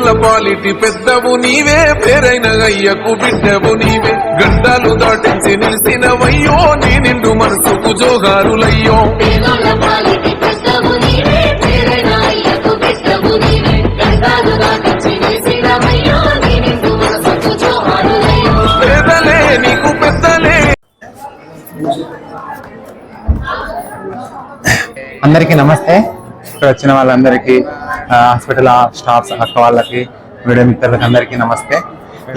పేదోళ్ళ పాలిటి పెద్దవు నీవే, పేరైన అయ్యకు బిడ్డవు నీవే. గండాలు దాటించి నిలిసినవయ్యో, నీ నిండు మనసుకు జోగారులయ్యో. పేదలే నీకు పెద్దలే. అందరికీ నమస్తే. ఇక్కడ వచ్చిన వాళ్ళందరికీ, హాస్పిటల్ స్టాఫ్స్ అక్క వాళ్ళకి, వీడియో మిత్రులకు అందరికీ నమస్తే.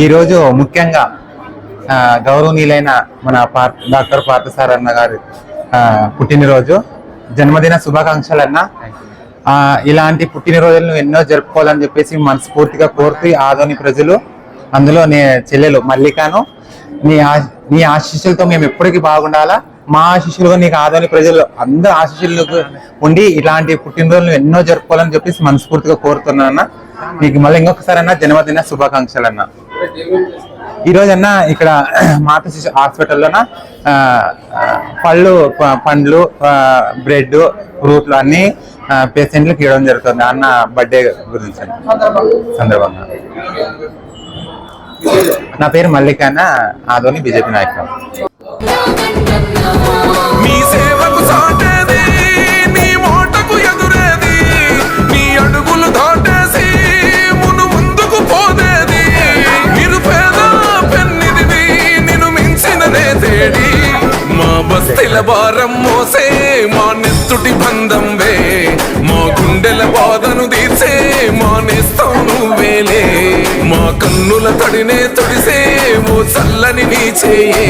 ఈరోజు ముఖ్యంగా గౌరవనీయులైన మన డాక్టర్ పార్థసారథి అన్న గారి పుట్టినరోజు. జన్మదిన శుభాకాంక్షలు అన్న. ఇలాంటి పుట్టినరోజులను ఎన్నో జరుపుకోవాలని చెప్పేసి మనస్ఫూర్తిగా కోరుతూ ఆదోని ప్రజలు, అందులో నీ చెల్లెలు మల్లికాను, నీ ఆశీస్సులతో మేము ఎప్పటికీ బాగుండాలా. మా ఆశీస్సులుగా నీకు ఆదోని ప్రజలు అందరూ ఆశీస్సులకు ఉండి ఇలాంటి పుట్టినరోజులు ఎన్నో జరుపుకోవాలని చెప్పేసి మనస్ఫూర్తిగా కోరుతున్నానన్న. నీకు మళ్ళీ ఇంకొకసారి అన్న జన్మదిన శుభాకాంక్షలు అన్న. ఈ రోజు అన్న ఇక్కడ మాత శిశు హాస్పిటల్లోన పండ్లు, బ్రెడ్, ఫ్రూట్లు అన్ని పేషెంట్లకు ఇవ్వడం జరుగుతుంది అన్న. బర్త్డే గురించి సందర్భంగా. నా పేరు మల్లిక అన్న, ఆదోని బీజేపీ నాయకుడు. నీ సేవకు సాటేది, నీ మాటకు ఎదురేది, నీ అడుగులు దాటేసి మును ముందుకు పోదేది. నిరుపేద పెన్నిదివి, నిన్ను మించిన నేతేడి. మా బస్తీల భారం మోసే మా నెత్తుటి బంధం వే, మా గుండెల బాధను తీర్చే మా నేస్తం నువ్వేలే. మా కన్నుల తడినే తొడిసే ఓ చల్లని నీ చేయే,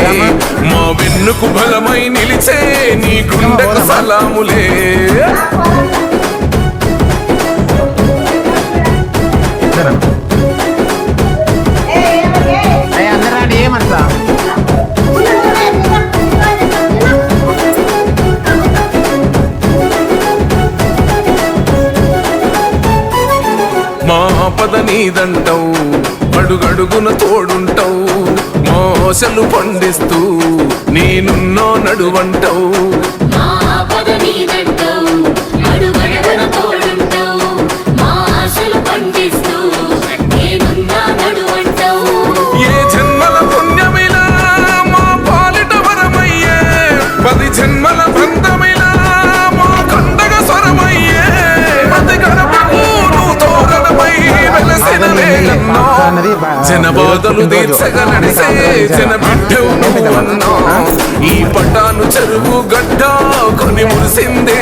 మా వెన్నుకు బలమై నిలిచే నీ గుండెకు సలాములే. ఏమంటా మా పద నీదంటావు, అడుగడుగున తోడుంటావు, మోసలు పండిస్తూ నేనున్నో నడువంటావు. ఏ జన్మల పుణ్యమిలా మా పాలిట వరమయ్యే, 10 జన్మల బంధమిలా మా కండగ స్వరమయ్యే. ప్రతి గడపకు నువ్వు తోరణమై వెలసిన వేలన్నో, జన బాధలు తీర్చగా నడిసే జన బిడ్డవు నువ్వు అన్నా. ఈ పటాను చెరువు గడ్డ కొని మురిసిందే.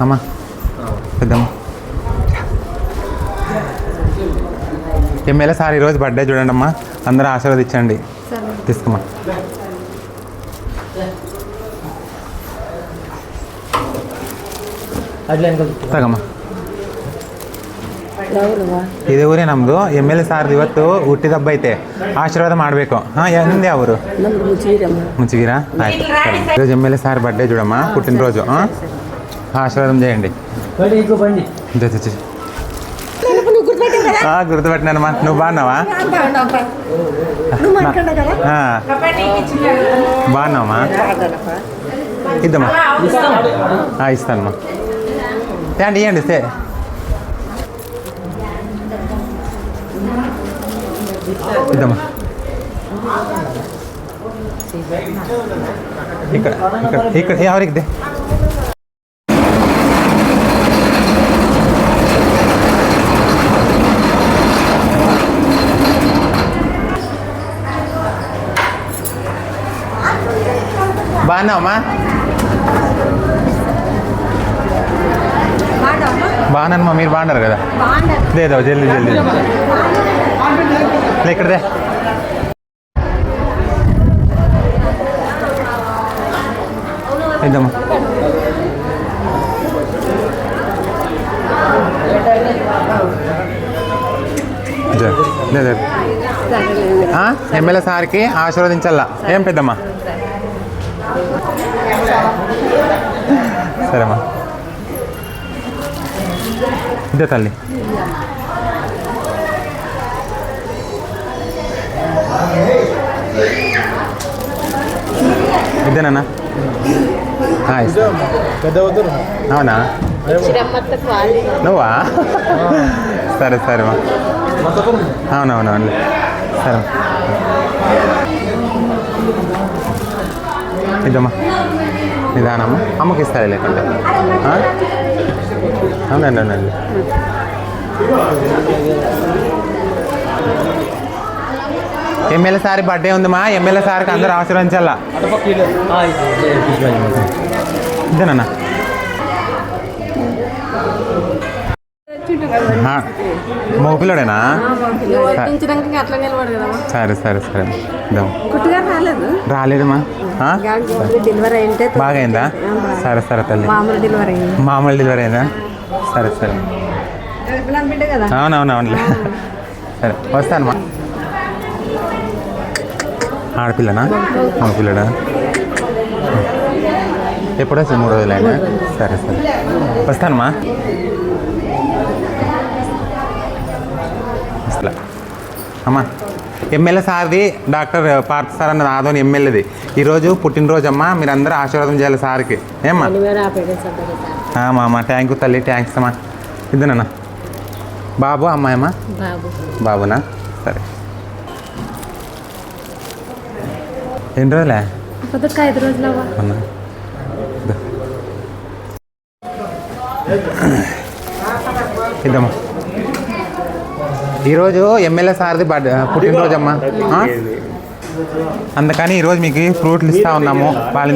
అమ్మా పెద్దమ్మ, ఎమ్మెల్యే సార్ ఈరోజు బర్త్డే చూడండి అమ్మా, అందరూ ఆశీర్వదించండి. తీసుకోమ్మా. ತಗಮ್ಮ ಇದೇ ಊರೇ ನಮ್ಮದು. ಎಮ್ ಎಲ್ ಎ ಸಾರ್ದು ಇವತ್ತು ಹುಟ್ಟಿದಬ್ಬ ಐತೆ, ಆಶೀರ್ವಾದ ಮಾಡಬೇಕು. ಹಾಂ, ನಿಂದೆ ಅವರು ముంచిగిరా. ఈరోజు ఎమ్మెల్యే సార్ బర్త్డే చూడమ్మా, పుట్టినరోజు. ఆశీర్వాదం చేయండి. గుర్తుపెట్టినానమ్మా. నువ్వు బాగున్నావా? బాగున్నావమ్మా? ఇద్దమ్మా. ఇస్తానమ్మా. తేండి, ఇవ్వండి. ఇద్దమ్మా. ఇక్కడ ఇక్కడ ఇక్కడ ఎవరికి బాగున్నావమ్మా? బాగున్నానమ్మా. మీరు బాగున్నారు కదా? లేదో జల్దీ జల్దీ ఇక్కడదే. ఇద్దమ్మా. ఎమ్మెల్యే సార్కి ఆశీర్వదించాలా. ఏం పెద్దమ్మా? సరేమ్మా. ఇదే తల్లి. ఇదేనా? అవునా? నువ్వా? సరే సరే మా. అవునవునవును సరే. ఇద్దమ్మా నిదానమ్మా, అమ్మకి ఇస్తాయి లేకుంటే. అవునండి అవునండి. ఎమ్మెల్యే సారి బర్త్డే ఉందమ్మా, ఎమ్మెల్యే సారికి అందరూ ఆశీర్వదించాలా. ఇదేనా? మోపిలోడేనా? సరే సరే సరే. రాలేదమ్మా? బాగా అయిందా? సరే సరే తల్లి. మామూలు డెలివరీ అయిందా? సరే సరే. అవునవునవునులే. సరే వస్తానమ్మా. ఆడపిల్లనా? మగపిల్లడా? ఎప్పుడు వచ్చి 3 రోజులైనా? సరే సరే వస్తానమ్మా. అమ్మా ఎమ్మెల్యే సార్ది డాక్టర్ పార్థ సార్ అన్నది ఆదోని ఎమ్మెల్యేది. ఈరోజు పుట్టినరోజు అమ్మా, మీరు అందరూ ఆశీర్వాదం చేయాలి సార్కి. ఏమ్మా? అమ్మా థ్యాంక్ యూ తల్లి, థ్యాంక్స్ అమ్మా. ఇద్దనన్నా బాబు అమ్మాయి అమ్మా? బాబునా? సరే. ఎన్ని రోజులే? 5 రోజులు. ఇద్దమ్మా. ఈరోజు ఎమ్మెల్యే సార్ది పుట్టినరోజు అమ్మా, అందుకని ఈరోజు మీకు ఫ్రూట్లు ఇస్తూ ఉన్నాము. వాళ్ళ